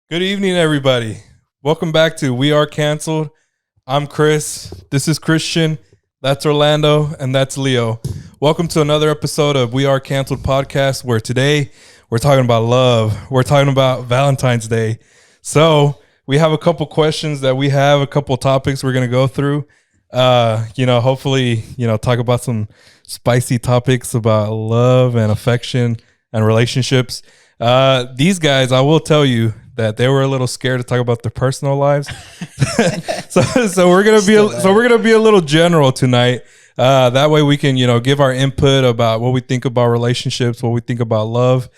Good evening, everybody. Welcome back to We Are Canceled. I'm Chris. This is Christian. That's Orlando. And that's Leo. Welcome to another episode of We Are Canceled podcast, where today we're talking about love. We're talking about Valentine's Day. So we have a couple questions that we have, a couple topics we're going to go through. Hopefully, talk about some spicy topics about love and affection and relationships. These guys, I will tell you that they were a little scared to talk about their personal lives. so we're gonna be a little general tonight. That way we can, give our input about what we think about relationships, what we think about love.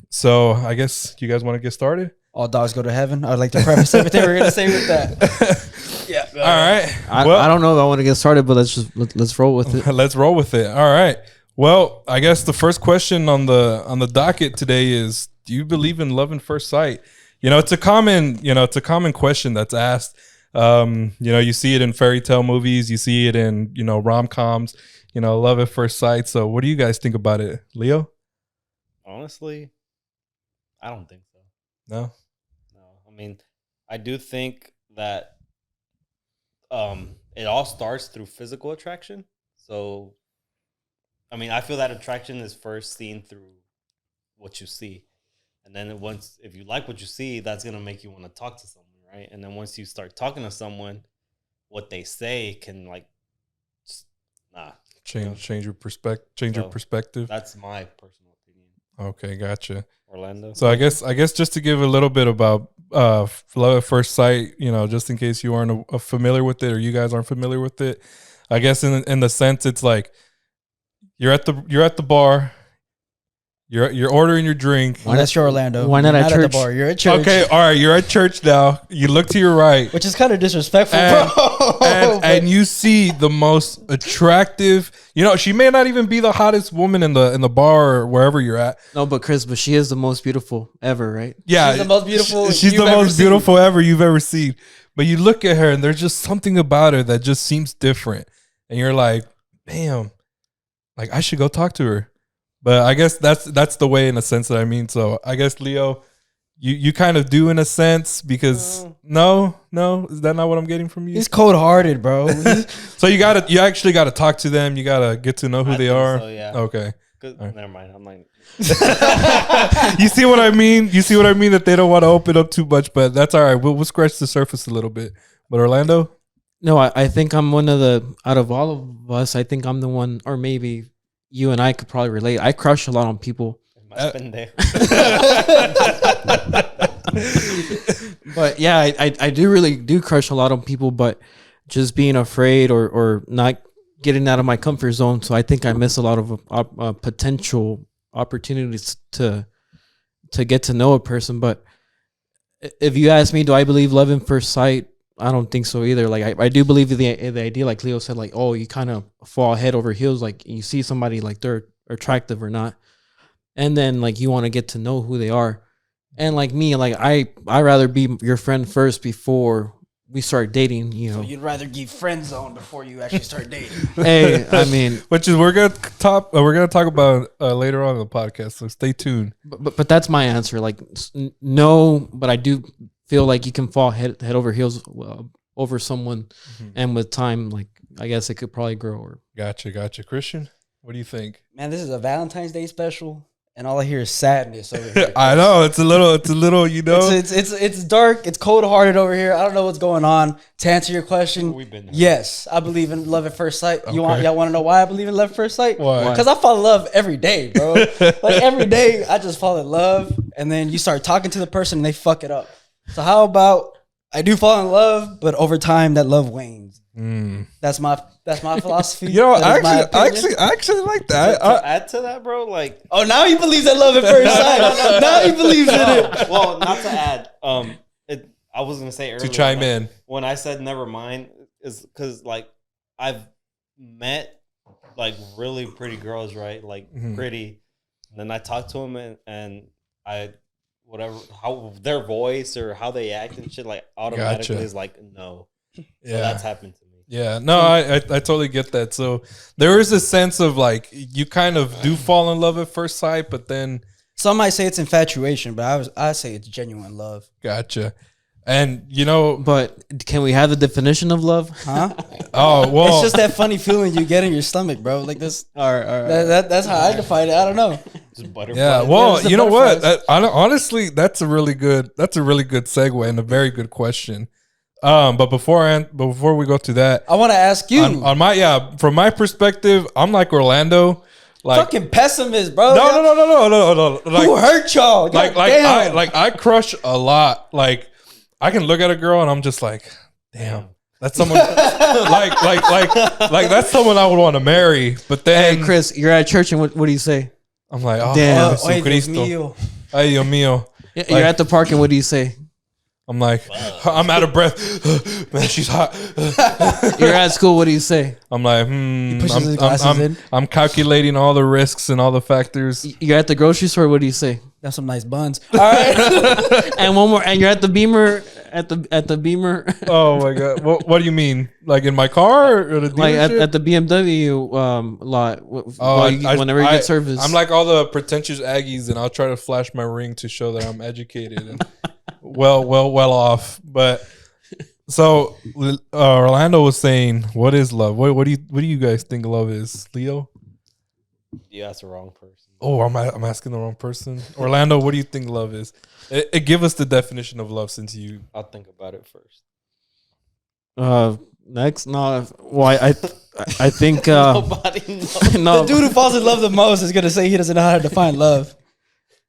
So I guess you guys want to get started? All dogs go to heaven. I'd like to preface everything we're gonna say with that. Yeah. All right. I don't know if I want to get started, but let's roll with it. Let's roll with it. All right. Well, I guess the first question on the docket today is: do you believe in love at first sight? It's a common question that's asked. You see it in fairy tale movies, you see it in rom-coms. Love at first sight. So, what do you guys think about it, Leo? Honestly, I don't think so. No. I mean, I do think that it all starts through physical attraction. So, I mean, I feel that attraction is first seen through what you see. And then if you like what you see, that's going to make you want to talk to someone, right? And then once you start talking to someone, what they say can change your perspective. That's my personal opinion. Okay, gotcha. Orlando. So I guess just to give a little bit about love at first sight, just in case you aren't familiar with it or you guys aren't familiar with it, I guess in the sense it's like you're at the bar. You're ordering your drink. That's your Orlando. Why not at church? At the bar. You're at church. Okay, all right. You're at church now. You look to your right, Which is kind of disrespectful, bro. And you see the most attractive. She may not even be the hottest woman in the bar or wherever you're at. No, but she is the most beautiful ever, right? Yeah, she's the most beautiful. She's the most beautiful ever you've ever seen. But you look at her, and there's just something about her that just seems different, and you're like, "Damn, like I should go talk to her." But I guess that's the way in a sense that I mean. So I guess Leo, you kind of do in a sense because no, is that not what I'm getting from you? He's cold hearted, bro. So you actually gotta talk to them. You gotta get to know who they are. So, yeah. Okay. Right. Never mind. I'm like, You see what I mean? That they don't want to open up too much, but that's all right. We'll scratch the surface a little bit. But Orlando? No, I think I'm one of out of all of us, I think I'm the one, or maybe you and I could probably relate. I crush a lot on people. But yeah, I do crush a lot on people, but just being afraid or not getting out of my comfort zone. So I think I miss a lot of potential opportunities to get to know a person. But if you ask me, do I believe love at first sight? I don't think so either. Like I do believe the idea, like Leo said, like, oh, you kind of fall head over heels, like you see somebody like they're attractive or not, and then like you want to get to know who they are. And like me, like I rather be your friend first before we start dating. So you'd rather give friend zone before you actually start dating. Hey, I mean, which is we're gonna talk about later on in the podcast. So stay tuned. But that's my answer. Like no, but I do feel like you can fall head over heels over someone, and with time, like I guess it could probably grow. Or Gotcha. Christian, what do you think? Man, this is a Valentine's Day special, and all I hear is sadness over here. I know it's a little, It's dark. It's cold hearted over here. I don't know what's going on. To answer your question, yes, I believe in love at first sight. Okay. Y'all want to know why I believe in love at first sight? Why? Because I fall in love every day, bro. Like every day, I just fall in love, and then you start talking to the person, and they fuck it up. So how about I do fall in love, but over time that love wanes. That's my philosophy. I actually like that. To add to that, bro, like, oh, now he believes in love at first sight. Now he believes in it. Well, not to add. I was gonna say earlier to chime in when I said never mind is because like I've met like really pretty girls, right? Like pretty. And then I talk to them and I. Whatever, how their voice or how they act and shit, like automatically is like no. So that's happened to me. Yeah, no, I totally get that. So there is a sense of like you kind of do fall in love at first sight, but then Some might say it's infatuation, but I say it's genuine love. Gotcha. And you know, But can we have the definition of love? Huh? oh well, It's just that funny feeling you get in your stomach, bro. Like this. All right. That's how I define it. I don't know. Just butterfly. yeah. Well, it's the you know what? butterflies. Honestly, that's a really good segue and a very good question. But before we go to that, I want to ask you. on my from my perspective, I'm like Orlando. Like Fucking pessimist, bro. no. Like, Who hurt y'all? God damn. I crush a lot. Like I can look at a girl and I'm just like, damn, that's someone like that's someone I would want to marry. But then Hey, Chris, you're at church and what do you say? I'm like, oh, Damn. Jesucristo. Ay, Dios mío. You're at the park and what do you say? I'm like, I'm out of breath. Man, she's hot. You're at school, what do you say? I'm like, pushes his glasses in. I'm calculating all the risks and all the factors. You're at the grocery store, what do you say? That's some nice buns. All right. And one more, and you're at the Beamer, at the Beamer, Oh my god, what do you mean? Like in my car or the like dealership? at the BMW lot. Whenever you get service, I'm like all the pretentious Aggies, and I'll try to flash my ring to show that I'm educated and well off. But so Orlando was saying, "What is love? What do you guys think love is?" Leo? You asked the wrong person. Oh, I'm asking the wrong person. Orlando, what do you think love is? Give us the definition of love, since you. I'll think about it first. Next, no. Well, I think Nobody knows. no. The dude who falls in love the most is gonna say he doesn't know how to define love.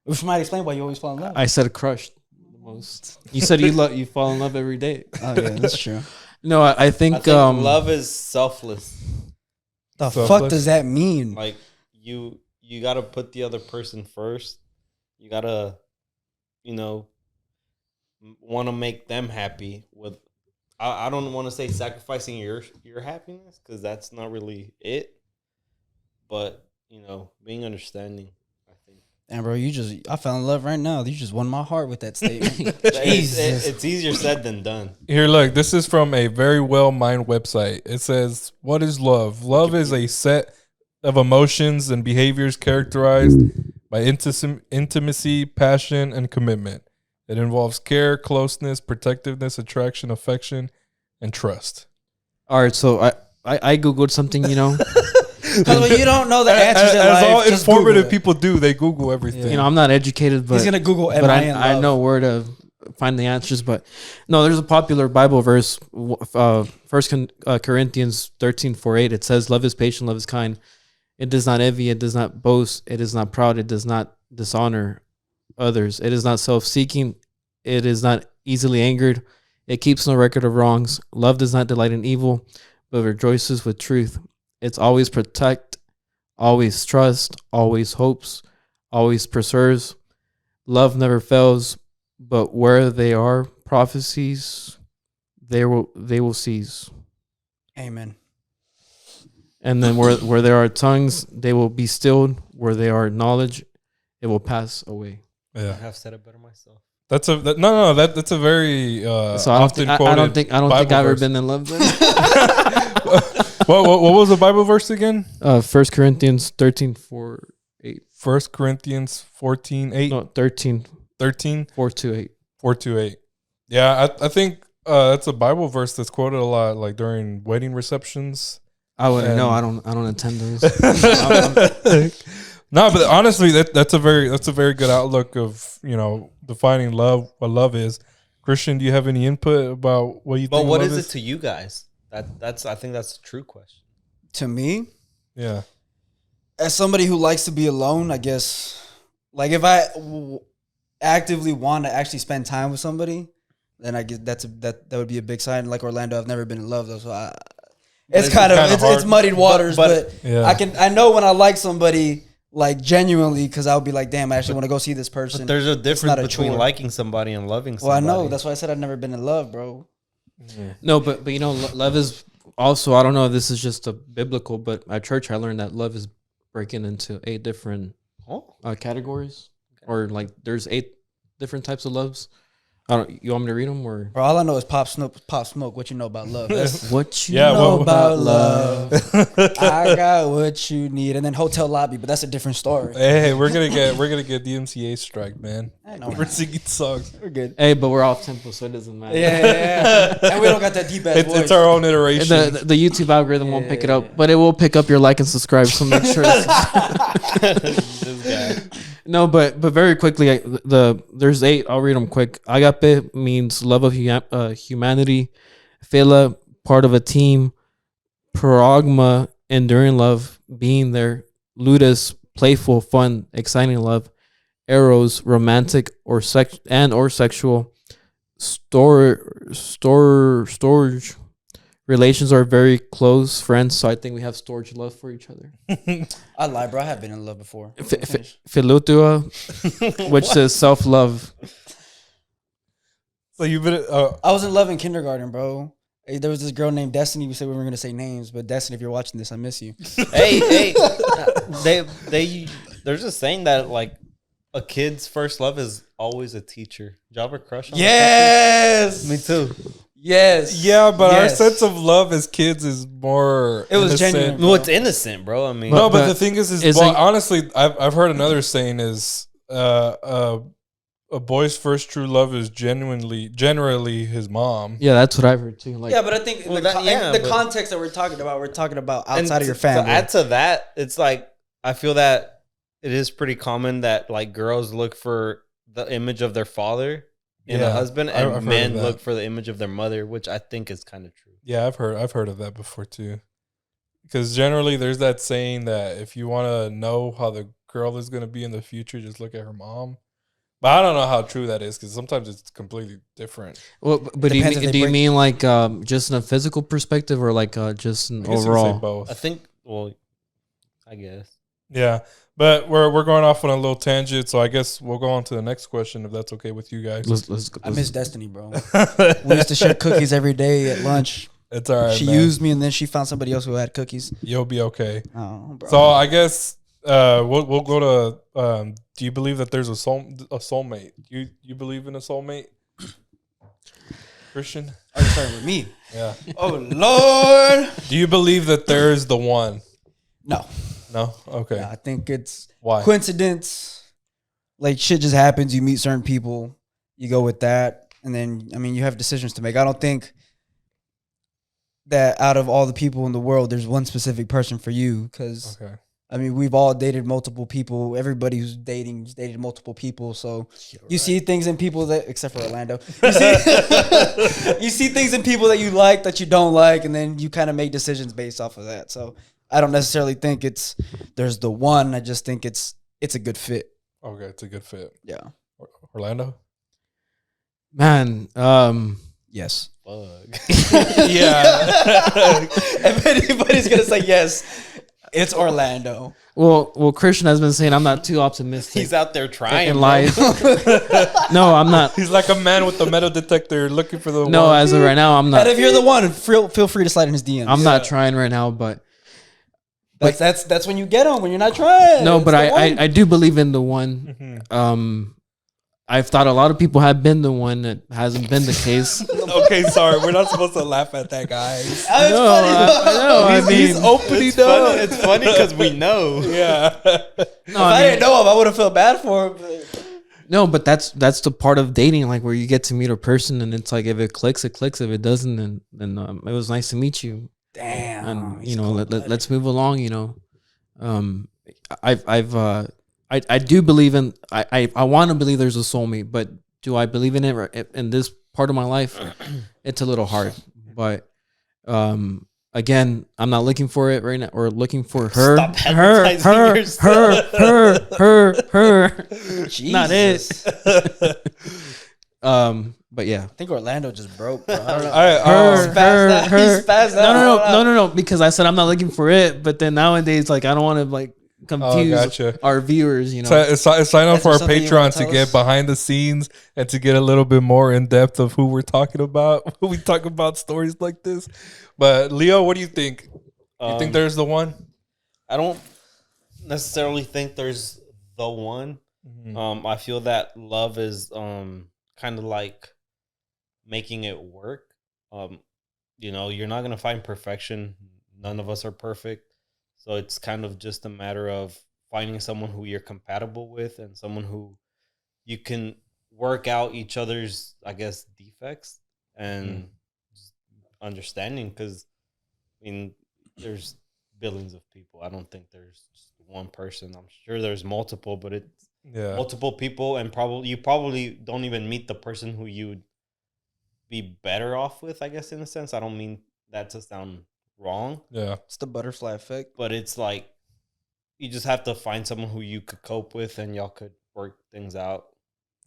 Which might explain why you always fall in love. I said crushed the most. You said you fall in love every day. Oh yeah, that's true. No, I think love is selfless. The Selfless? fuck does that mean? Like you gotta put the other person first. You gotta, want to make them happy with. I don't want to say sacrificing your happiness, because that's not really it. But being understanding, I think. And bro, I fell in love right now. You just won my heart with that statement. It's easier said than done. Here, look, this is from a very well-mined website. It says, "What is love? Love is a set of emotions and behaviors characterized by intimacy, passion, and commitment. It involves care, closeness, protectiveness, attraction, affection, and trust." all right. So I googled something. Because when you don't know the answers in As life, all just informative Google it. people do, they Google everything. I'm not educated, but He's gonna Google. but I know where to find the answers. But no, there's a popular Bible verse, First Corinthians 13:4-8. It says, "Love is patient, love is kind. It does not envy, it does not boast, it is not proud, it does not dishonor others. It is not self-seeking, it is not easily angered. It keeps no record of wrongs. Love does not delight in evil, but rejoices with truth. It's always protect, always trust, always hopes, always perseveres. Love never fails, but where they are prophecies, they will cease. Amen. And then where there are tongues, they will be stilled. Where there are knowledge, it will pass away." I Yeah, have said it better myself. that's a very So often quoted. I don't think I've Bible ever verse. been in love. Then. What was the Bible verse again? 1 Corinthians 13:4-8. 1 Corinthians 14:8, No, 13 13, 4-8. 4-8. Yeah, I think that's a Bible verse that's quoted a lot, like during wedding receptions. I wouldn't And- know. I don't attend those. No, but honestly, that's a very good outlook of defining love, what love is. Christian, do you have any input about what you But think? what love is it to you guys? I think that's a true question. To me, Yeah, as somebody who likes to be alone, I guess, like if I actively want to actually spend time with somebody, then I guess that would be a big sign. Like Orlando, I've never been in love though, so it's kind of hard. muddied waters. But yeah. I know when I like somebody like genuinely, because I'll be like, damn, I actually want to go see this person. But there's a It's difference not a between chore. liking somebody and loving Well, I somebody. know that's why I said I've never been in love, bro. No, but love is also, I don't know if this is just a biblical, but at church I learned that love is breaking into 8 different Oh, categories, or like there's 8 different types of loves. I don't. You want me to read them or Bro, all I know is Pop Smoke. What you know about love? That's what you Yeah, know what- about love? I got what you need, and then Hotel Lobby, but that's a different story. Hey, we're gonna get DMCA strike, man. I know. We're singing songs. We're good. Hey, but we're off tempo, so it doesn't matter. Yeah. And we don't got that deep ass voice. It's our own iteration. The YouTube algorithm won't pick it Yeah. up, but it will pick up your like and subscribe. So make sure. This guy. No, but very quickly, there's 8. I'll read them quick. Agape means love of humanity. Phila, part of a team. Paragma, enduring love, being there. Ludus, playful, fun, exciting love. Eros, romantic or sexual. Storage. Relations are very close friends, so I think we have storage love for each other. I lie, bro. I have been in love before. Philutua, which says self-love. So you've been. I was in love in kindergarten, bro. Hey, there was this girl named Destiny. We said we weren't gonna say names, but Destiny, if you're watching this, I miss you. Hey, there's a saying that like a kid's first love is always a teacher. Did y'all ever crush on Yes, me too. yes, Yeah, but our Yes. sense of love as kids is more. It was innocent. genuine. Well, it's innocent, bro. I mean, No, but But the thing is is well, it- honestly, I've heard another saying is a boy's first true love is generally his mom. Yeah, that's what I've heard too. Like, Yeah, but I think Well, the, that- con- yeah, the but- context that we're talking about and outside of your to family. add to that, it's like I feel that it is pretty common that like girls look for the image of their father in Yeah, a husband, I've and heard men of that. look for the image of their mother, which I think is kind of true. Yeah, I've heard of that before too. Because generally, there's that saying that if you want to know how the girl is going to be in the future, just look at her mom. But I don't know how true that is because sometimes it's completely different. well, but do you Depends if mean, they do you break- mean like just in a physical perspective or like just an I guess you could say overall? both. I think. Well, I guess. Yeah, but we're going off on a little tangent, so I guess we'll go on to the next question if that's okay with you guys. Let's I miss Destiny, bro. We used to share cookies every day at lunch. It's all right. She man. used me, and then she found somebody else who had cookies. You'll be okay. Oh, bro. So I guess we'll go to. Do you believe that there's a soulmate? You believe in a soulmate, Christian? Are you starting with me? Yeah. Oh Lord. Do you believe that there is the one? No, No. Okay. I think it's Why? coincidence. Like shit just happens. You meet certain people, you go with that, and then I mean you have decisions to make. I don't think that out of all the people in the world, there's one specific person for you. Because Okay. I mean, we've all dated multiple people. Everybody who's dating has dated multiple people. So you see things in people that, except for Orlando, you see things in people that you like, that you don't like, and then you kind of make decisions based off of that. So I don't necessarily think there's the one. I just think it's a good fit. Okay, it's a good fit. Yeah. Orlando. Man, Yes. Fuck. Yeah. If anybody's gonna say yes, it's Orlando. well, Christian has been saying I'm not too optimistic He's out there trying. in bro. life. No, I'm not. He's like a man with the metal detector looking for the No, one. as of right now, I'm And not. if you're the one, feel free to slide in his DMs. I'm not trying right now, but That's when you get them when you're not trying. no, It's but the one. I do believe in the one. Mhm. I've thought a lot of people have been the one. That hasn't been the case. Okay, sorry. We're not supposed to laugh at that, guys. It's No, funny, I know. I He's mean, opening It's up. funny. It's funny because we know. Yeah. If I didn't know him, I would have felt bad for him. But no, but that's the part of dating, like where you get to meet a person, and it's like if it clicks, it clicks. If it doesn't, then it was nice to meet you, damn, and you know, let's move along. You know, I do believe in. I want to believe there's a soulmate, but do I believe in it in this part of my life? It's a little hard, but again, I'm not looking for it right now, or looking for her, Stop her, advertising her, yourself. her. Not Jesus. it. But yeah. I think Orlando just broke. Bro. I don't know. Her, He's spazzed out. He's spazzed out. no, because I said I'm not looking for it, but then nowadays, like, I don't want to like confuse gotcha. our viewers, you know. Sign up Is for there our something you wanna Patreon to tell get us? behind the scenes and to get a little bit more in depth of who we're talking about when we talk about stories like this. But Leo, what do you think? You think there's the one? I don't necessarily think there's the one. Mm-hmm. I feel that love is kind of like making it work. You know, you're not gonna find perfection. None of us are perfect, so it's kind of just a matter of finding someone who you're compatible with and someone who you can work out each other's, I guess, defects and just understanding. Because I mean, there's billions of people. I don't think there's just one person. I'm sure there's multiple, but it's multiple people, and you probably don't even meet the person who you would be better off with, I guess, in a sense. I don't mean that to sound wrong. Yeah. It's the butterfly effect. But it's like you just have to find someone who you could cope with and y'all could work things out.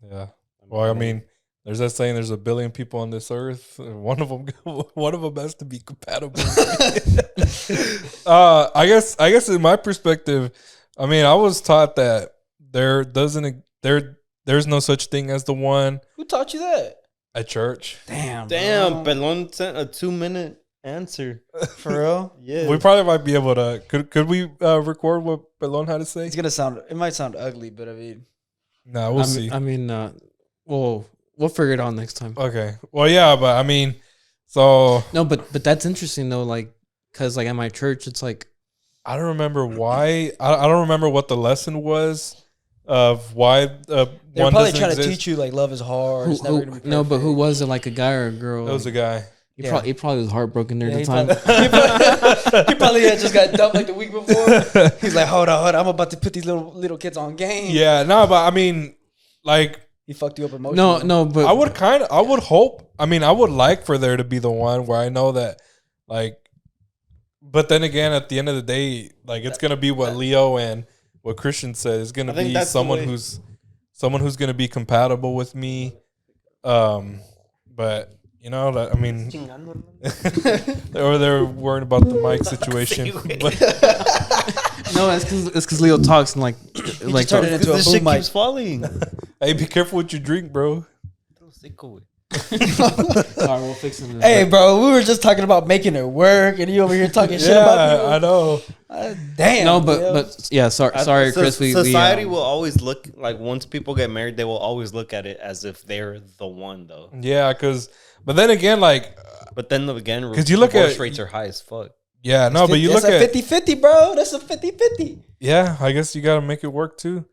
Yeah. Well, I mean, there's that saying, there's a billion people on this earth. One of them has to be compatible. I guess in my perspective, I mean, I was taught that there's no such thing as the one. Who taught you that? At church. Damn, Pelon sent a 2-minute answer. For real? Yeah. We probably might be able to. Could we record what Pelon had to say? It might sound ugly, but I mean, Nah, we'll see. I mean, we'll figure it out next time. Okay. Well, yeah, but I mean, so No, but that's interesting though, like, cause like at my church, it's like I don't remember why. I don't remember what the lesson was of why they're one probably doesn't trying exist. to teach you like love is hard. It's never gonna be no, but perfect. who was it? Like a guy or a girl? That was a guy. He probably was heartbroken there Yeah, at the time. he probably had just got dumped like the week before. He's like, hold on, I'm about to put these little kids on game. Yeah, no, but I mean, like, He fucked you up emotionally. No, but I would hope. I mean, I would like for there to be the one where I know that, like, but then again, at the end of the day, like, it's gonna be what Leo and what Christian said. It's gonna be someone who's gonna be compatible with me. But you know, that, I mean, they're worried about the mic situation. But no, it's because Leo talks and like turned it into a This boom shit mic. keeps falling. hey, be careful what you drink, bro. All right, we'll fix it. Hey, bro, we were just talking about making it work, and you over here talking shit about people. I know. Damn. No, Leo. but yeah, sorry, Chris. Society will always look like once people get married, they will always look at it as if they're the one, though. Yeah, but then again, like, But then again, 'cause you look divorce at- rates are high as fuck. yeah, no, but you look that's at a 50-50, bro. That's a 50-50. yeah. I guess you got to make it work too.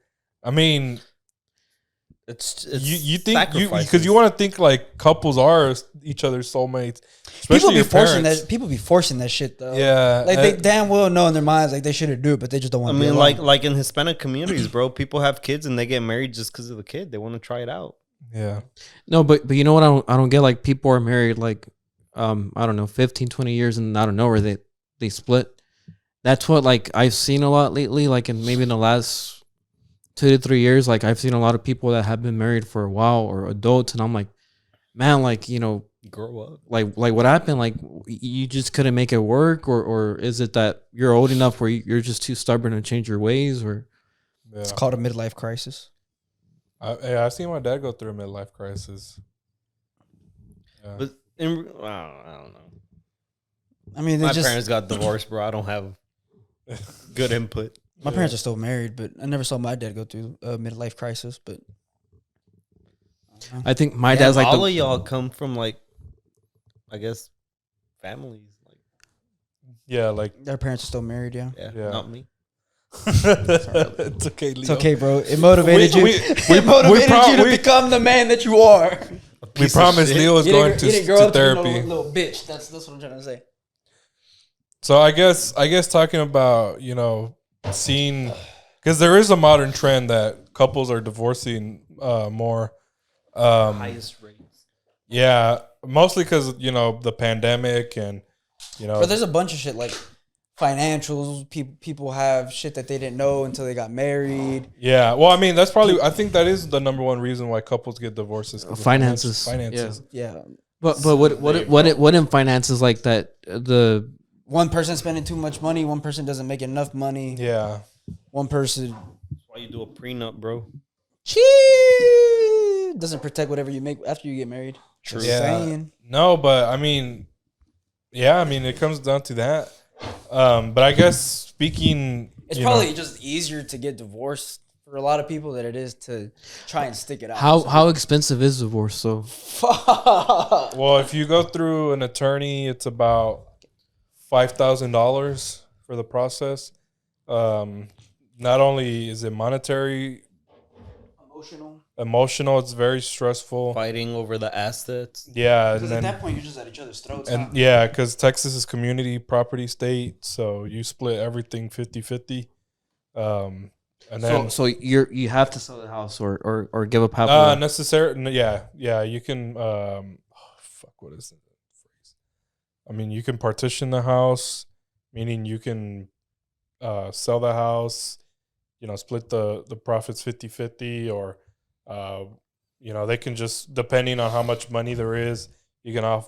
I mean, It's you think because you want to think like couples are each other's soulmates. People Especially be your forcing parents. that. People be forcing that shit though. Yeah, like they damn well know in their minds like they shouldn't do it, but they just don't I want. to be mean, alone. like in Hispanic communities, bro, people have kids and they get married just because of the kid. They want to try it out. yeah, No, but you know what? I don't get, like, people are married like I don't know, 15, 20 years, and I don't know where they split. That's what, like, I've seen a lot lately, like maybe in the last 2 to 3 years. Like, I've seen a lot of people that have been married for a while, or adults, and I'm like, man, like, you know, Grow up. like what happened? Like, you just couldn't make it work, or is it that you're old enough where you're just too stubborn to change your ways, or yeah. it's called a midlife crisis. I've seen my dad go through a midlife crisis. Yeah. But I don't know. I mean, My parents got divorced, bro. I don't have good input. My parents are still married, but I never saw my dad go through a midlife crisis. But I think my dad's like all of y'all come from like, I guess, families. Like, yeah, like their parents are still married. Yeah, Yeah. not me. it's okay, Leo. it's okay, bro. It motivated you. We It motivated you to become the man that you are. we promised Leo was going You didn't grow to up to be therapy. no little bitch. That's what I'm trying to say. So I guess talking about, you know, seeing, because there is a modern trend that couples are divorcing more. Highest rates. Yeah, mostly because, you know, the pandemic and, you know. But there's a bunch of shit like financials. People have shit that they didn't know until they got married. Yeah, well, I mean, that's probably, I think that is the number one reason why couples get divorces. 'Cause of Finances. Finances. Yeah. But what in finances like that the One person spending too much money. One person doesn't make enough money. Yeah. One person That's why you do a prenup, bro. doesn't protect whatever you make after you get married. True. Just Yeah. saying. No, but I mean, yeah, I mean, it comes down to that. But I guess speaking, It's you probably know, just easier to get divorced for a lot of people than it is to try and stick it out. How expensive is divorce? So Fuck. Well, if you go through an attorney, it's about $5,000 for the process. Not only is it monetary, emotional, it's very stressful. Fighting over the assets. Yeah, Because and at then, that point, you're just at each other's throats. and huh? yeah, because Texas is community property state, so you split everything 50-50. And then so you have to sell the house or give up half of it. yeah, you can what is the phrase? I mean, you can partition the house, meaning you can sell the house, split the profits 50-50, or they can just, depending on how much money there is, you can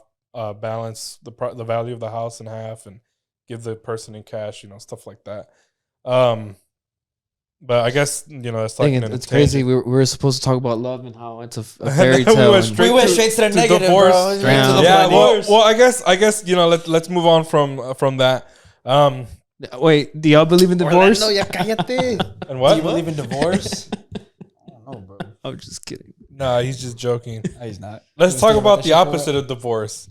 balance the value of the house in half and give the person in cash, stuff like that. But I guess it's like It's crazy. We were supposed to talk about love and how it's a fairy tale. We went straight to the negative, divorce. bro. Straight to the Yeah, divorce. well, I guess let's move on from that. Wait, do y'all believe in divorce? Orlando, ya cállate. And what? Do you believe in divorce? I don't know, bro. I'm just kidding. Nah, he's just joking. No, he's not. Let's You talk think about that the shit for opposite what? of divorce.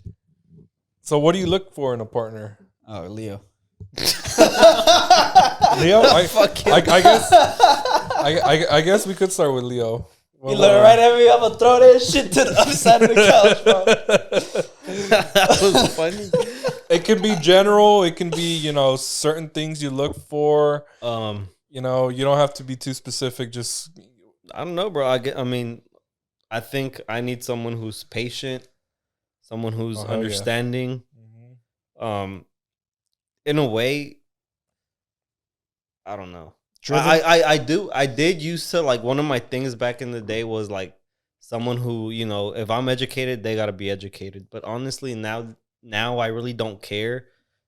So, what do you look for in a partner? Oh, Leo. Leo, I guess we could start with Leo. You look right at me. I'm gonna throw that shit to the other side of the couch, bro. That was funny. It can be general. It can be certain things you look for. You don't have to be too specific. Just I don't know, bro. I think I need someone who's patient, someone who's yeah. understanding. In a way, I don't know. I did used to, like, one of my things back in the day was like someone who, if I'm educated, they gotta be educated. But honestly, now I really don't care.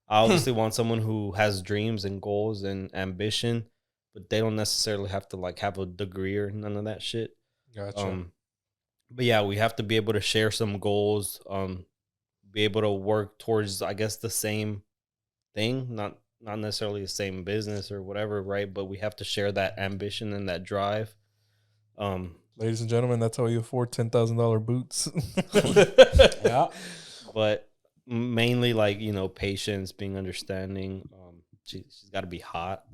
I obviously want someone who has dreams and goals and ambition, but they don't necessarily have to like have a degree or none of that shit. gotcha. But yeah, we have to be able to share some goals, be able to work towards, I guess, the same thing, not necessarily the same business or whatever, right? But we have to share that ambition and that drive. Ladies and gentlemen, that's how you afford $10,000 boots. Yeah. But mainly, like, patience, being understanding. She's got to be hot.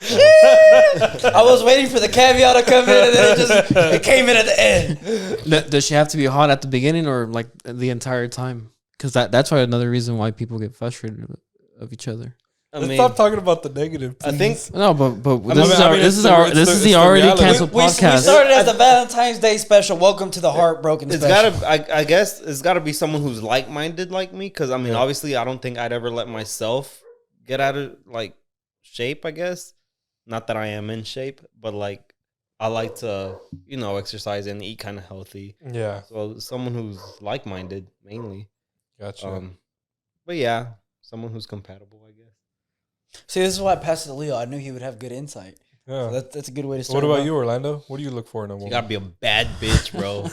I was waiting for the caveat to come in, and then it came in at the end. Does she have to be hot at the beginning or like the entire time? Because that's why another reason why people get frustrated of each other. Let's stop talking about the negative. I think No, but it's this is the already reality. canceled We podcast. started as the Valentine's Day special. Welcome to the Heartbroken it's special. gotta. I guess it's gotta be someone who's like minded like me. Because obviously, I don't think I'd ever let myself get out of like shape. I guess not that I am in shape, but like I like to exercise and eat kind of healthy. Yeah, So someone who's like minded mainly. gotcha. But yeah, someone who's compatible, I guess. See, this is why I passed it to Leo. I knew he would have good insight. Yeah. So that's a good way to start. What about you, Orlando? What do you look for in a You woman? gotta be a bad bitch, bro.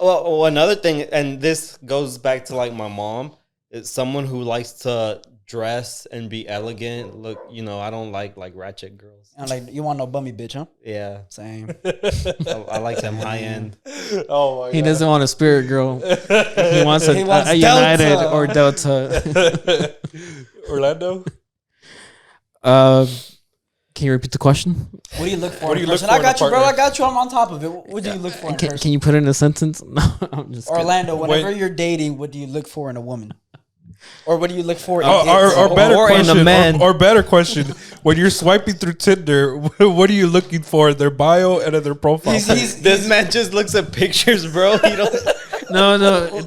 Well, another thing, and this goes back to like my mom, is someone who likes to dress and be elegant. Look, I don't like ratchet girls. I'm like, you want no bummy bitch, huh? Yeah, Same. I like them high end. Oh my god. He doesn't want a spirit girl. He wants a United Delta. or Delta. Orlando? Can you repeat the question? What do you look for What in do a you look person? for I in a got you, bro. partner? I got you. I'm on top of it. What do you look for in a person? Can you put it in a sentence? No, I'm just kidding. Orlando, whenever Wait. you're dating, what do you look for in a woman? Or what do you look for in Or better Or in a question, man. or better question, when you're swiping through Tinder, what are you looking for in their bio and in their profile? This man just looks at pictures, bro. You don't. No.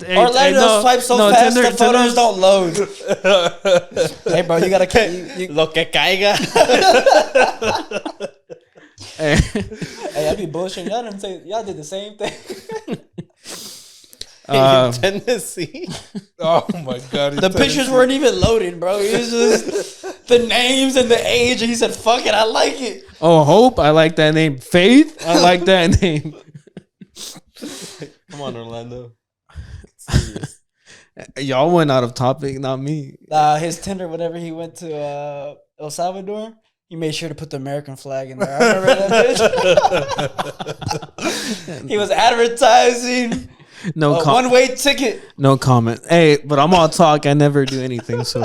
Orlando swipes so fast Tinder- the photos Tinder's- don't load. Hey, bro, you gotta. Lo que caiga. Hey, I be bullshitting. Y'all did the same thing. In Tennessee. Oh my god! The pictures weren't even loaded, bro. It was just the names and the age, and he said, "Fuck it, I like it." Oh, Hope. I like that name. Faith. I like that name. Come on, Orlando. Y'all went out of topic, not me. His Tinder, whenever he went to El Salvador, He made sure to put the American flag in there. I remember that bitch. He was advertising No a one-way ticket. No comment. Hey, but I'm all talk. I never do anything. So,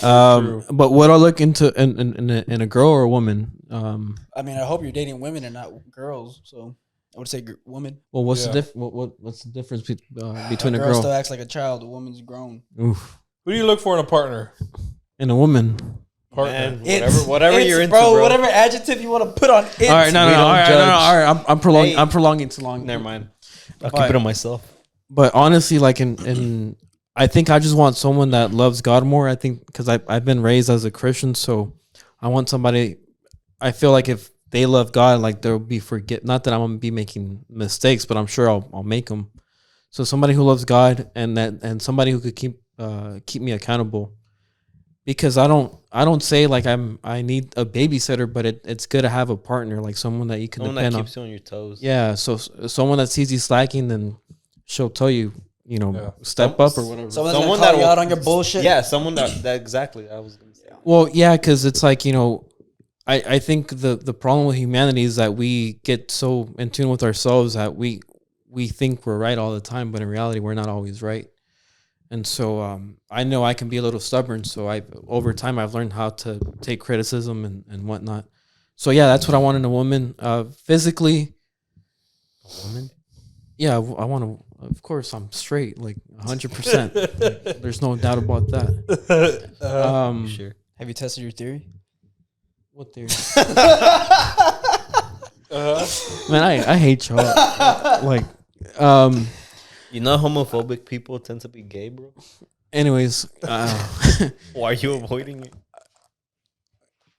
but what I look into in a girl or a woman. I mean, I hope you're dating women and not girls. So I would say woman. Well, what's Yeah. what's the difference between a girl girl still acts like a child. A woman's grown. Oof. Who do you look for in a partner? and a woman? Partner. Man, whatever you're into, bro. Whatever adjective you want to put on it. All right, no, We don't all right, judge. all right. I'm prolonging. Hey. I'm prolonging too long. Never mind. I'll But- keep it on myself. But honestly, like in I think I just want someone that loves God more. I think because I've been raised as a Christian, so I want somebody. I feel like if they love God, like there'll be forget. Not that I'm gonna be making mistakes, but I'm sure I'll make them. So somebody who loves God and somebody who could keep me accountable. Because I don't say like I need a babysitter, but it's good to have a partner, like someone that you can Someone that depend on. keeps you on your toes. Yeah, so someone that sees you slacking, then she'll tell you, Yeah. step up or whatever. Someone Someone that that call you will- out on your bullshit. Yeah, someone that exactly. I was gonna say. Well, yeah, because it's like I think the problem with humanity is that we get so in tune with ourselves that we think we're right all the time, but in reality we're not always right. And so I know I can be a little stubborn. So over time I've learned how to take criticism and whatnot. So yeah, that's what I want in a woman. Physically, A woman? yeah, I want to. Of course, I'm straight, like 100%. There's no doubt about that. Sure. Have you tested your theory? What theory? Man, I hate y'all. Like, You know, homophobic people tend to be gay, bro. anyways, Why are you avoiding it?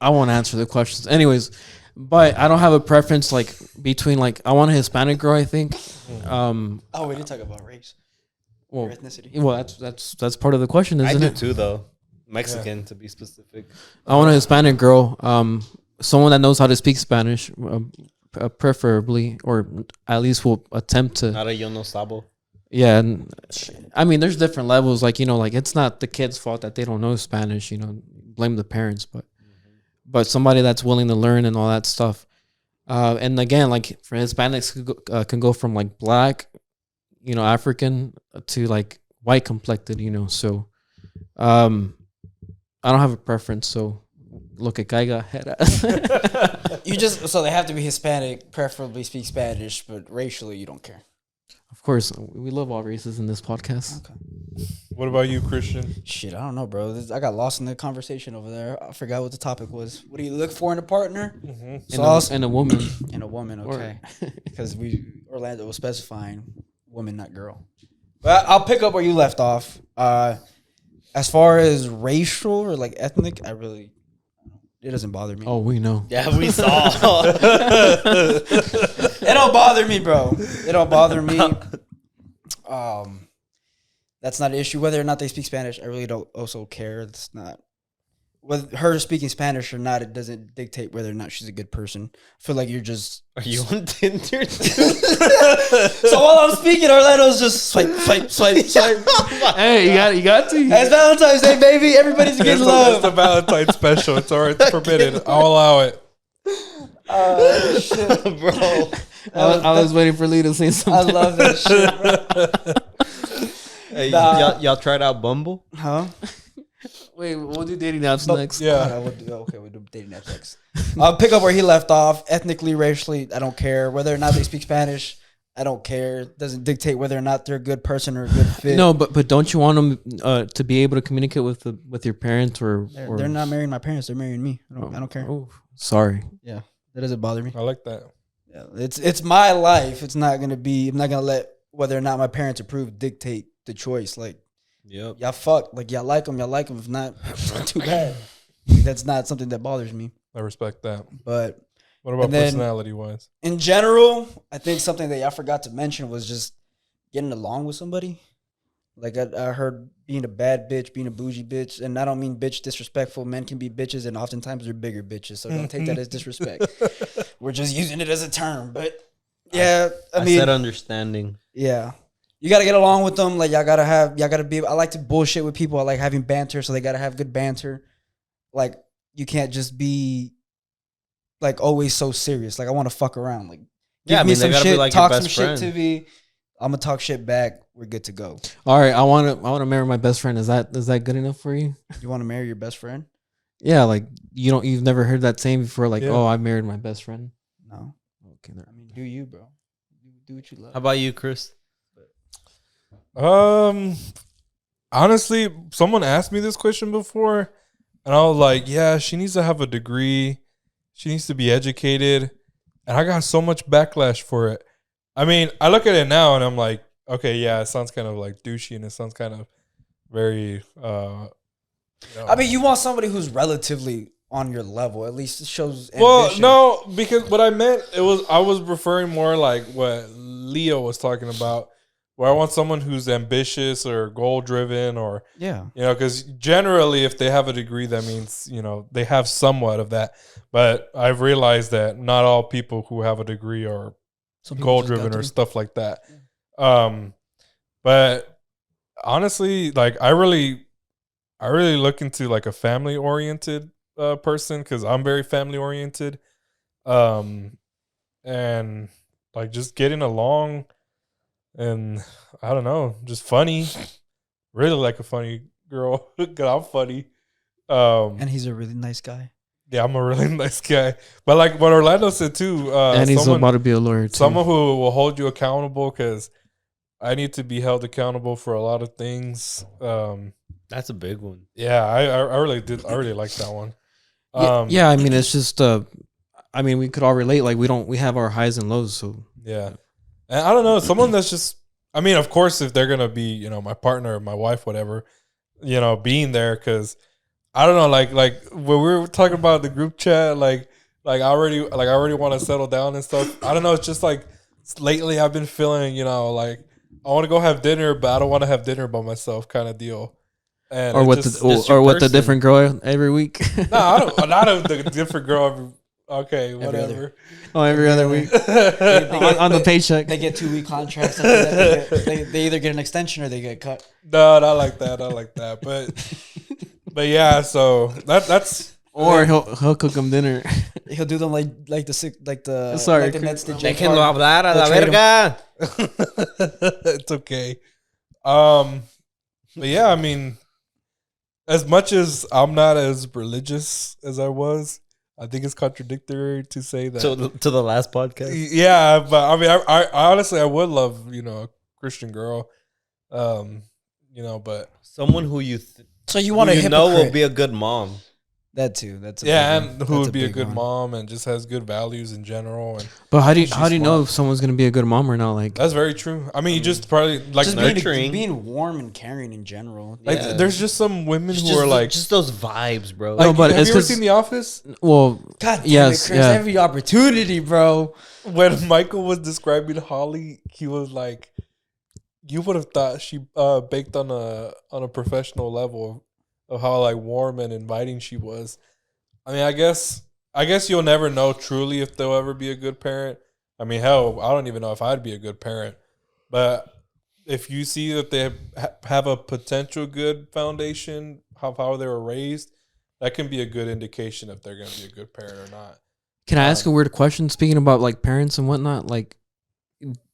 I won't answer the questions. Anyways, but I don't have a preference like between like I want a Hispanic girl. I think. Oh, we didn't talk about race or Well, ethnicity. well, that's part of the question, I isn't do it? too, though. Mexican, to be specific. I want a Hispanic girl. Someone that knows how to speak Spanish, preferably, or at least will attempt to. Not a yo no sabo. Yeah, and I mean, there's different levels. Like like it's not the kid's fault that they don't know Spanish. Blame the parents, but somebody that's willing to learn and all that stuff. And again, like for Hispanics, can go from like black, African to like white complected. So, I don't have a preference. So, look at Gaiga head. So they have to be Hispanic, preferably speak Spanish, but racially you don't care. Of course, we love all races in this podcast. Okay. What about you, Christian? Shit, I don't know, bro. I got lost in the conversation over there. I forgot what the topic was. What do you look for in a partner? So And a woman. in a woman, okay? Because Orlando was specifying woman, not girl. But I'll pick up where you left off. As far as racial or like ethnic, it doesn't bother me. Oh, we know. Yeah, we saw. It don't bother me, bro. It don't bother me. That's not an issue. Whether or not they speak Spanish, I really don't also care. It's not whether her speaking Spanish or not. It doesn't dictate whether or not she's a good person. I feel like you're just. Are you on Tinder? So while I'm speaking, Orlando's just swipe. Hey, you got to. It's Valentine's Day, baby. Everybody's getting It's love. the Valentine's special. It's all right. It's forbidden. I'll allow it. Shit. Bro. I was waiting for Lee to say I something. love that shit, bro. Hey, Nah. y'all tried out Bumble? Huh? Wait, we'll do dating apps next. Yeah. We'll do dating apps next. I'll pick up where he left off. Ethnically, racially, I don't care. Whether or not they speak Spanish, I don't care. It doesn't dictate whether or not they're a good person or a good fit. No, but don't you want them to be able to communicate with your parents or They're not marrying my parents. They're marrying me. I don't care. Oh, sorry. Yeah, that doesn't bother me. I like that. Yeah, it's my life. It's not gonna be. I'm not gonna let whether or not my parents approve dictate the choice. Like, Yep. y'all fuck. Like, y'all like them. Y'all like them. If not, too bad. Like, that's not something that bothers me. I respect that. But What about And then- personality wise? in general, I think something that y'all forgot to mention was just getting along with somebody. Like I heard being a bad bitch, being a bougie bitch, and I don't mean bitch disrespectful. Men can be bitches, and oftentimes they're bigger bitches. So don't take that as disrespect. We're just using it as a term, but yeah, I mean, said understanding. yeah, you gotta get along with them. Like y'all gotta be. I like to bullshit with people. I like having banter, so they gotta have good banter. Like you can't just be like always so serious. Like I want to fuck around. Like Yeah, give I me mean, some they gotta shit, be like your talk best some friend. shit to me. I'm gonna talk shit back. We're good to go. All right, I want to marry my best friend. Is that good enough for you? You want to marry your best friend? Yeah, like you've never heard that saying before. Like, Yeah. oh, I married my best friend. No. Okay, I mean, do you, bro? Do what you love. How about you, Chris? Honestly, someone asked me this question before, and I was like, yeah, she needs to have a degree. She needs to be educated. And I got so much backlash for it. I mean, I look at it now and I'm like, okay, yeah, it sounds kind of like douchey and it sounds kind of very I mean, you want somebody who's relatively on your level. At least it shows ambition. well, no, because what I meant I was referring more like what Leo was talking about, where I want someone who's ambitious or goal driven, or Yeah. because generally, if they have a degree, that means they have somewhat of that. But I've realized that not all people who have a degree are Some people goal just got driven to or be. stuff like that. But honestly, like I really look into like a family oriented person, because I'm very family oriented, and like just getting along, and I don't know, just funny. Really like a funny girl. 'Cause I'm funny. And he's a really nice guy. Yeah, I'm a really nice guy. But like what Orlando said too, And he's about to be a lawyer too. someone who will hold you accountable, because I need to be held accountable for a lot of things. That's a big one. Yeah, I really did. I really like that one. Yeah, I mean, it's just I mean, we could all relate. Like we have our highs and lows. So Yeah. And I don't know, someone that's just, I mean, of course, if they're going to be, my partner or my wife, whatever, being there, because I don't know, like when we were talking about the group chat, like I already want to settle down and stuff. I don't know. It's just like lately I've been feeling, like I want to go have dinner, but I don't want to have dinner by myself kind of deal. And or it with just, or with the different girl every week. no, I don't, not a different girl. Okay, Every whatever. Every other week on the paycheck. They get 2-week contracts. After that, they either get an extension or they get cut. No, not like that. Not like that. But yeah. So that's Or he'll cook them dinner. He'll do them like the Sorry, like the Nets did. James Déjenlo Harden. hablar a They'll la trade him. verga. it's okay. But yeah, I mean, as much as I'm not as religious as I was, I think it's contradictory to say that. To the last podcast. Yeah, but I mean, I honestly I would love a Christian girl, but Someone who you So you want a hypocrite? will be a good mom. That too. That's a yeah, big one. and who That's would be a big good one. mom and just has good values in general, and But how do you She's know smart. if someone's gonna be a good mom or not? Like, that's very true. I mean, you just probably like Just nurturing. being warm and caring in general. like Yeah. there's just some women Just, who are like just those vibes, bro. like, No, but have it's you ever 'cause- seen The Office? well, God damn yes, it, Chris! yeah. Every opportunity, bro. When Michael was describing Holly, he was like, "You would have thought she baked on a professional level of how like warm and inviting she was." I mean, I guess you'll never know truly if they'll ever be a good parent. I mean, hell, I don't even know if I'd be a good parent. But if you see that they have a potential good foundation of how they were raised, that can be a good indication if they're going to be a good parent or not. can I ask a weird question? Speaking about like parents and whatnot, like,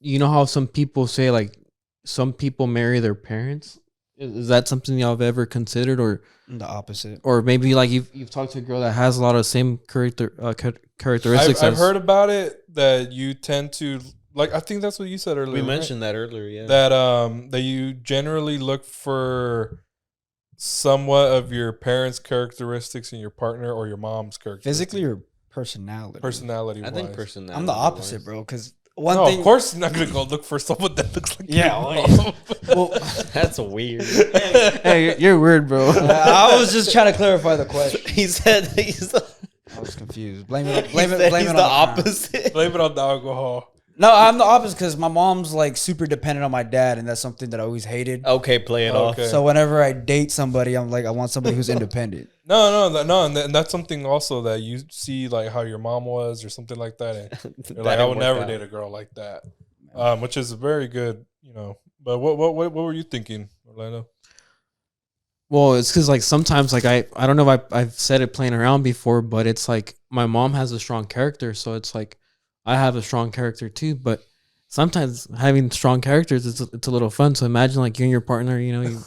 you know how some people say like some people marry their parents? Is that something y'all have ever considered, or The opposite. maybe like you've talked to a girl that has a lot of same characteristics? I've as- heard about it that you tend to like. I think that's what you said earlier. we right? mentioned that earlier, yeah. that you generally look for somewhat of your parents' characteristics in your partner or your mom's characteristics. Physically or personality? personality. I think personality. I'm the opposite, bro. Because one No, thing. of course you're not gonna go look for someone that looks like Yeah, your well, mom. Well, That's weird. Hey, you're weird, bro. I was just trying to clarify the question. He said he's the, I was confused. Blame it. he Blame said it. Blame he's it the on the opposite. Blame it on the alcohol. No, I'm the opposite because my mom's like super dependent on my dad, and that's something that I always hated. Okay, play it off. Okay. So whenever I date somebody, I'm like, I want somebody who's independent. No, and that's something also that you see, like how your mom was or something like that. And you're like, I would never date a girl like that, which is very good, But what were you thinking, Orlando? Well, it's because like sometimes like I don't know if I've said it playing around before, but it's like my mom has a strong character, so it's like I have a strong character too. But sometimes having strong characters it's a little fun. So imagine like you and your partner, you know, you,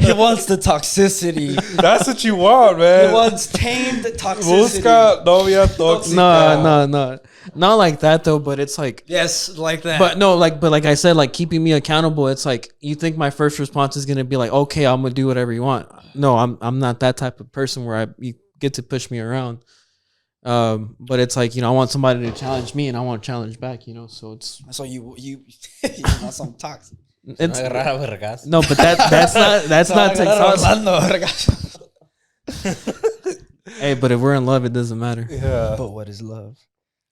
He wants the toxicity. That's what you want, He man. wants tamed toxicity. Busca novia tóxica. no, not like that though. But it's like, Yes, like that. but no, like I said, like keeping me accountable. It's like you think my first response is gonna be like, okay, I'm gonna do whatever you want. No, I'm not that type of person where you get to push me around. But it's like, you know, I want somebody to challenge me and I want to challenge back, you know. So it's so you want some toxic. it's Agarrar a vergas. no, but that's not toxic. Hey, but if we're in love, it doesn't matter. Yeah. But what is love?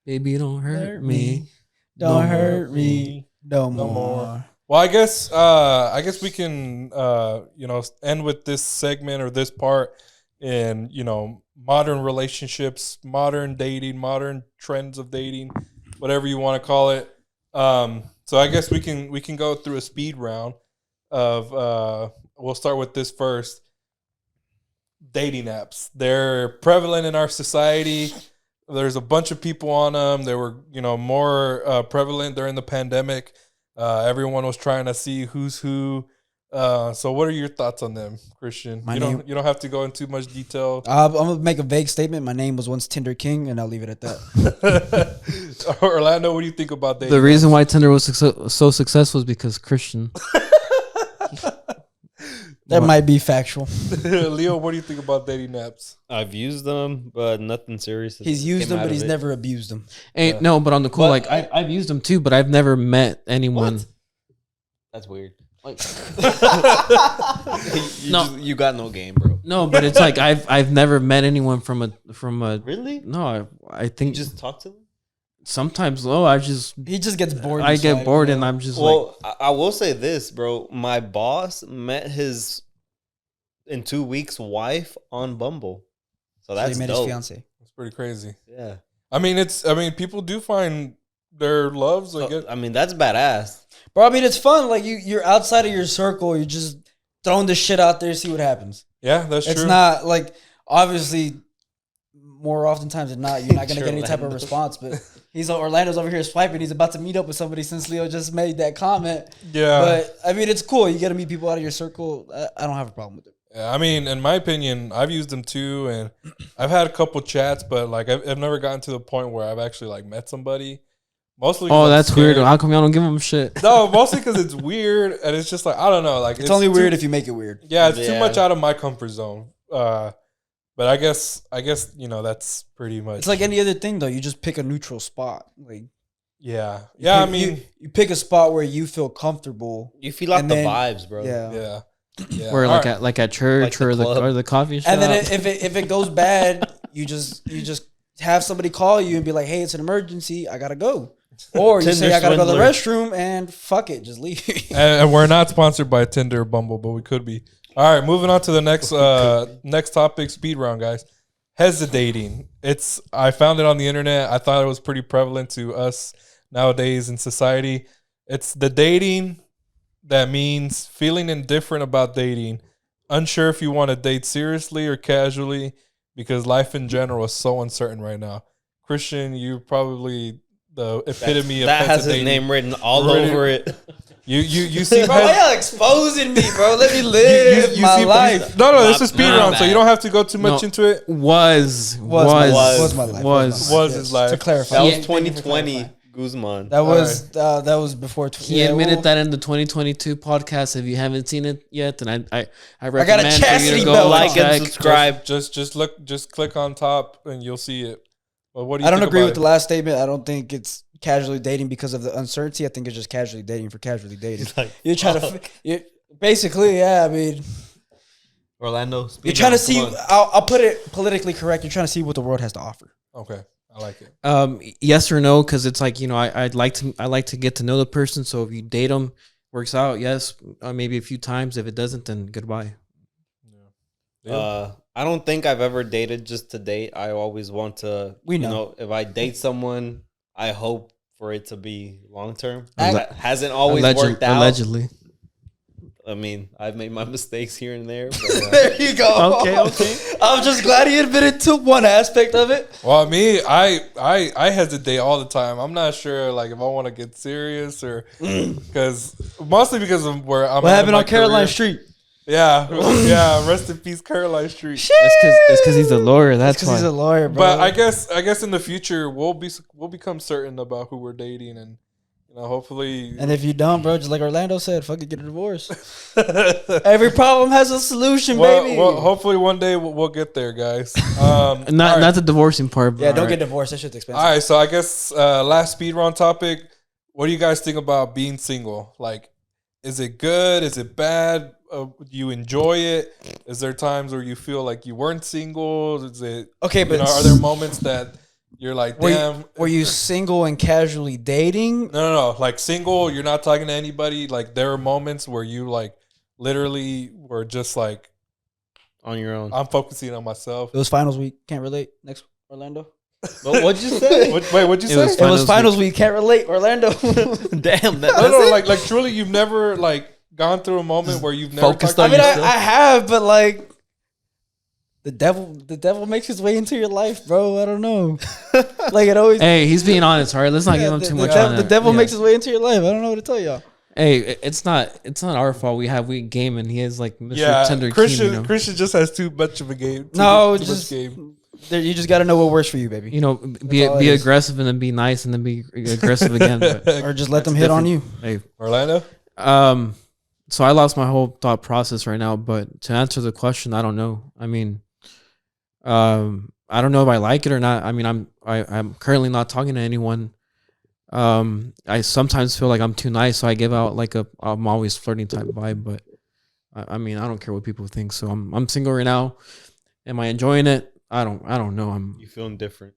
Baby, don't hurt me. Don't No hurt me no No more. more. Well, I guess we can end with this segment or this part in, modern relationships, modern dating, modern trends of dating, whatever you want to call it. So I guess we can go through a speed round of we'll start with this first. Dating apps. They're prevalent in our society. There's a bunch of people on them. They were, more prevalent during the pandemic. Everyone was trying to see who's who. So what are your thoughts on them, Christian? You don't have to go into much detail. I'm gonna make a vague statement. My name was once Tinder King, and I'll leave it at that. Orlando, what do you think about dating? The reason why Tinder was so successful is because Christian. That might be factual. Leo, what do you think about dating apps? I've used them, but nothing serious. He's used them, but he's never abused them. Hey, no, but on the cool, But- like I've used them too, but I've never met anyone. What? That's weird. Like, You got no game, bro. no, but it's like I've never met anyone from a. Really? No, I You think just talk to them? sometimes. He just gets bored. I get bored and I'm just like. Well, I will say this, bro. My boss met his in 2 weeks wife on Bumble, so that's he met dope. his fiance. It's pretty crazy. Yeah, I mean, people do find their loves. I mean that's badass. Bro, I mean, it's fun. Like you're outside of your circle. You're just throwing this shit out there, see what happens. Yeah, that's true. It's not like obviously more oftentimes than not, you're not gonna get any type of Orlando. response. But Orlando's over here swiping. He's about to meet up with somebody since Leo just made that comment. Yeah. But I mean, it's cool. You got to meet people out of your circle. I don't have a problem with it. Yeah, I mean, in my opinion, I've used them too, and I've had a couple chats, but like I've never gotten to the point where I've actually like met somebody. Mostly, 'cause Oh, I'm that's scared. weird. How come y'all don't give them shit? No, mostly because it's weird, and it's just like I don't know. Like It's only weird too, if you make it weird. yeah, it's too Yeah. much out of my comfort zone. But I guess that's pretty much. It's like any other thing, though. You just pick a neutral spot. Like yeah. you I pick- mean, you pick a spot where you feel comfortable. You feel like And the then- vibes, bro. Yeah. yeah. Yeah. Or All like right. at church Like the or club. the coffee shop. And then if it goes bad, you just have somebody call you and be like, "Hey, it's an emergency. I gotta go." Or you say, Tinder "I gotta go to the swindler. restroom," and fuck it, just leave. And we're not sponsored by Tinder or Bumble, but we could be. All right, moving on to the next topic, speed round, guys. Hesitating. I found it on the internet. I thought it was pretty prevalent to us nowadays in society. It's the dating that means feeling indifferent about dating, unsure if you want to date seriously or casually, because life in general is so uncertain right now. Christian, you're probably the epitome of That has his hesitating. name written all Written- over it. You seem Bro, why y'all exposing me, bro? Let me live you my seem- life. No, this is speed Nah, round, so you don't have to go too much No. into it. Was my life. Was his life. To clarify, That was Thank you for 2020 clarifying. Guzman. That was before. He admitted that in the 2022 podcast. If you haven't seen it yet, then I got a recommend for you chastity to go belt Like on. and check. subscribe. Just click on top and you'll see it. But what do you I don't think agree about with the last statement. I don't think it's casually dating because of the uncertainty. I think it's just casually dating for casually dating. Like, You're trying to, basically, yeah. I mean, Orlando. you're speed trying to round, see. come on. I'll put it politically correct. You're trying to see what the world has to offer. Okay, I like it. Yes or no? Because it's like, I like to get to know the person. So if you date them, works out, yes. Maybe a few times. If it doesn't, then goodbye. I don't think I've ever dated just to date. I always want to. We know. If I date someone, I hope for it to be long term. Alle- That hasn't always worked out. Allegedly. I mean, I've made my mistakes here and there. But, There you go. Okay. I'm just glad he admitted to one aspect of it. Well, me, I hesitate all the time. I'm not sure like if I want to get serious or because mostly because of where I'm. What at in happened my on Caroline career. Street? Yeah, yeah. Rest in peace, Caroline Street. It's because he's a lawyer. That's Because why. he's a lawyer, bro. But I guess in the future we'll become certain about who we're dating and hopefully. And if you don't, bro, just like Orlando said, fuck it, get a divorce. Every problem has a solution, baby. Well, hopefully one day we'll get there, guys. Not the divorcing part. But yeah, don't get divorced. That shit's expensive. All right, so I guess last speed round topic. What do you guys think about being single? Like, is it good? Is it bad? Do you enjoy it? Is there times where you feel like you weren't single? Is it Okay, but are there moments that you're like, damn? were you single and casually dating? No. Like single, you're not talking to anybody. Like there are moments where you like literally were just like on your own. I'm focusing on myself. It was finals week. Can't relate. Next, Orlando. But what'd you say? What'd you It say? was It was finals week. Can't relate, Orlando. Damn, No, like truly, you've never like gone through a moment where you've never Focused talked on to I mean, yourself. I have, but like the devil makes his way into your life, bro. I don't know. Like it always. Hey, he's being honest. All right, let's not give him too much on The that. devil Yeah. makes his way into your life. I don't know what to tell y'all. Hey, it's not our fault. We game and he is like Mr. Yeah, Tender Christian. King, Christian just has too much of a game. No, too just much game. you just got to know what works for you, baby. you know, be all it is. aggressive and then be nice and then be aggressive again. But Or just let them hit on you. hey, Orlando. so I lost my whole thought process right now. But to answer the question, I don't know. I mean, I don't know if I like it or not. I mean, I'm currently not talking to anyone. I sometimes feel like I'm too nice, so I give out like I'm always flirting type vibe. But I mean, I don't care what people think. So I'm single right now. Am I enjoying it? I don't know. You feeling different?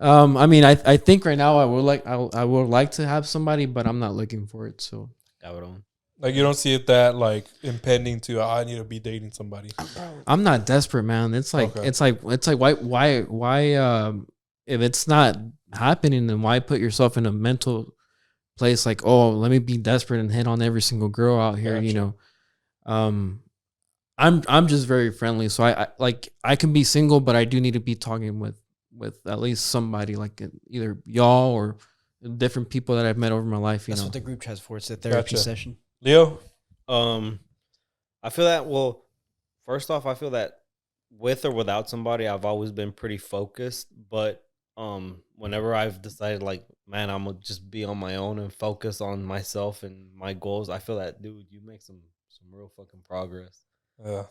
I mean, I think right now I would like to have somebody, but I'm not looking for it. So Got it on. Like you don't see it that like impending to I need to be dating somebody. I'm not desperate, man. It's like Okay. it's like why if it's not happening, then why put yourself in a mental place like, oh, let me be desperate and hit on every single girl out here, you know. I'm just very friendly, so I can be single, but I do need to be talking with at least somebody, like either y'all or different people that I've met over my life. That's know, what the group chat's for. It's a therapy Gotcha. session. Leo. I feel that. Well, first off, I feel that with or without somebody, I've always been pretty focused. But whenever I've decided, like, man, I'm gonna just be on my own and focus on myself and my goals, I feel that, dude, you make some real fucking progress. Yeah.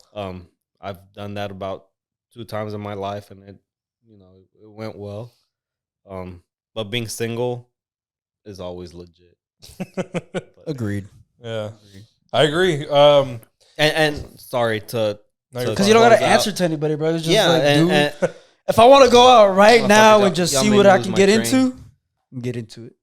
I've done that about 2 times in my life, and it went well. But being single is always legit. Agreed. Yeah, I agree. And sorry to Because you don't got close to out. answer to anybody, bro. It's just Yeah, like, and, dude, and if I want to go out right Motherfucker, now y'all- and just y'all see made what me I lose can my get train. into, get into it.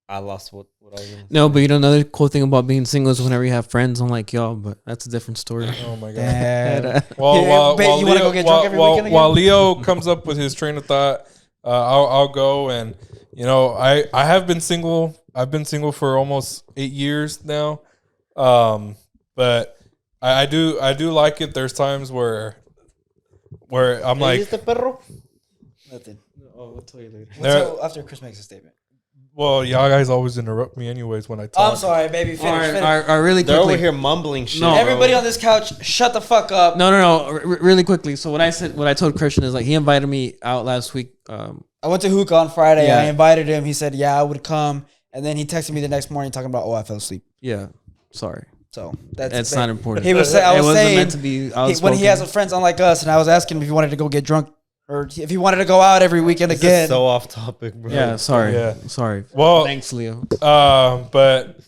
I lost what I was gonna say. no, but you know another cool thing about being single is whenever you have friends, unlike y'all, but that's a different story. Oh my god. Damn. Well, Yeah, while, babe, while, you wanna Leo, go get drunk every weekend while again? Leo comes up with his train of thought, I'll go. And I have been single. I've been single for almost 8 years now. But I do like it. There's times where I'm like, Nothing. Oh, we'll tell you later. There- After Chris makes a statement. well, y'all guys always interrupt me anyways when I talk. I'm sorry, baby. Finish. Really They're quickly. over here mumbling shit. No. bro. Everybody on this couch, shut the fuck up. No. Really quickly. So what I told Christian is like he invited me out last week. I went to hookah on Friday. Yeah. I invited him. He said, yeah, I would come. And then he texted me the next morning talking about, I fell asleep. Yeah. Sorry, So that's it's not important. He was saying, I It was wasn't saying, meant to be. when he has friends unlike us, and I was asking him if he wanted to go get drunk or if he wanted to go out every weekend This again. is so off topic, bro. Yeah. Sorry. Yeah. Sorry. Well, Thanks, Leo. but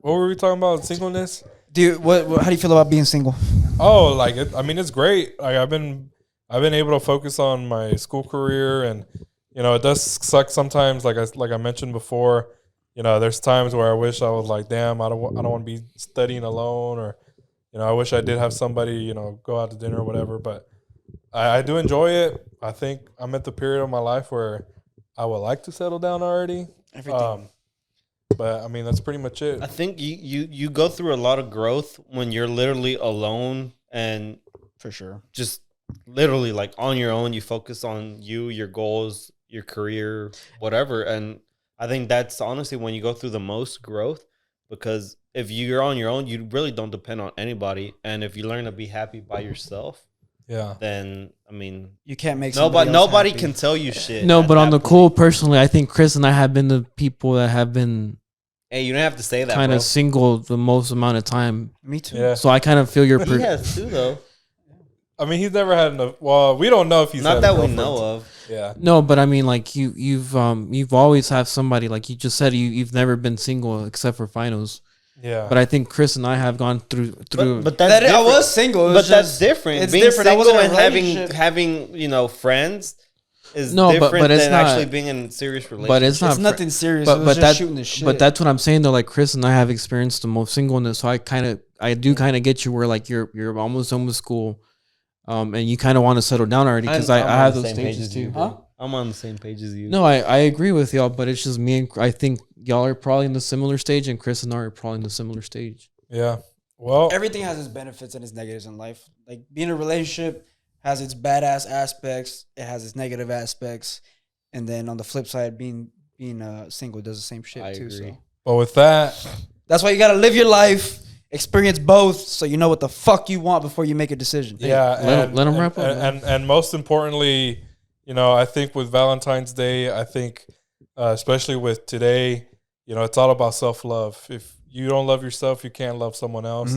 what were we talking about? Singleness? Dude, how do you feel about being single? Oh, like it, I mean, it's great. Like I've been able to focus on my school career, and it does suck sometimes. Like I mentioned before, there's times where I wish I was like, damn, I don't want to be studying alone, or I wish I did have somebody, go out to dinner or whatever. But I do enjoy it. I think I'm at the period of my life where I would like to settle down already. Everything. But I mean, that's pretty much it. I think you go through a lot of growth when you're literally alone and For sure. just literally like on your own. You focus on you, your goals, your career, whatever. And I think that's honestly when you go through the most growth, because if you're on your own, you really don't depend on anybody. And if you learn to be happy by yourself, Yeah. then I mean, You can't make nobody can tell you shit. No, at but on that the point. cool, personally, I think Chris and I have been the people that have been Hey, you don't have to say that. kind Bro. of single the most amount of time. Me too. Yeah. So I kind of feel your. He has too, though. I mean, he's never had enough. Well, we don't know if he's Not had that a we girlfriend. know of. Yeah. No, but I mean, like you've always have somebody, like you just said, you've never been single except for finals. Yeah. But I think Chris and I have gone through. But that's I different. was single. It was But that's just- different. It's Being different. I single wasn't in and a having relationship. friends is No, but different it's than not- actually being in a serious relationship. but it's not. It's nothing serious. But it was but just that shooting the shit. but that's what I'm saying though. Like Chris and I have experienced the most singleness, so I do kind of get you where like you're almost done with school, and you kind of want to settle down already because I I'm on have the those same page stages as you, too. bro. Huh? I'm on the same page as you. No, I agree with y'all, but it's just me and I think y'all are probably in the similar stage, and Chris and I are probably in the similar stage. Yeah. Well, everything has its benefits and its negatives in life. Like being in a relationship has its badass aspects. It has its negative aspects, and then on the flip side, being single does the same shit I too. agree. So but with that, that's why you gotta live your life, experience both, so you know what the fuck you want before you make a decision. yeah. let 'em wrap up, And most importantly, I think with Valentine's Day, I think, especially with today, it's all about self-love. If you don't love yourself, you can't love someone else.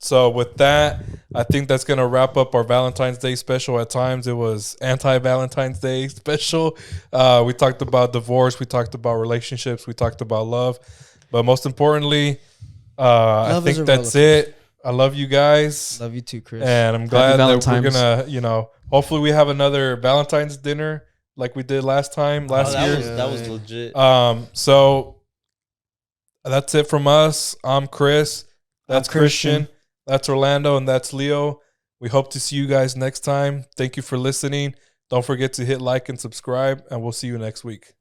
So with that, I think that's going to wrap up our Valentine's Day special. At times it was anti-Valentine's Day special. We talked about divorce. We talked about relationships. We talked about love. But most importantly, I Love is think a that's roller it. I love you guys. Love you too, Chris. And I'm glad that we're Valentine's. going to, hopefully we have another Valentine's dinner like we did last year. That was legit. So that's it from us. I'm Chris. That's I'm Christian. Christian. That's Orlando. And that's Leo. We hope to see you guys next time. Thank you for listening. Don't forget to hit like and subscribe, and we'll see you next week.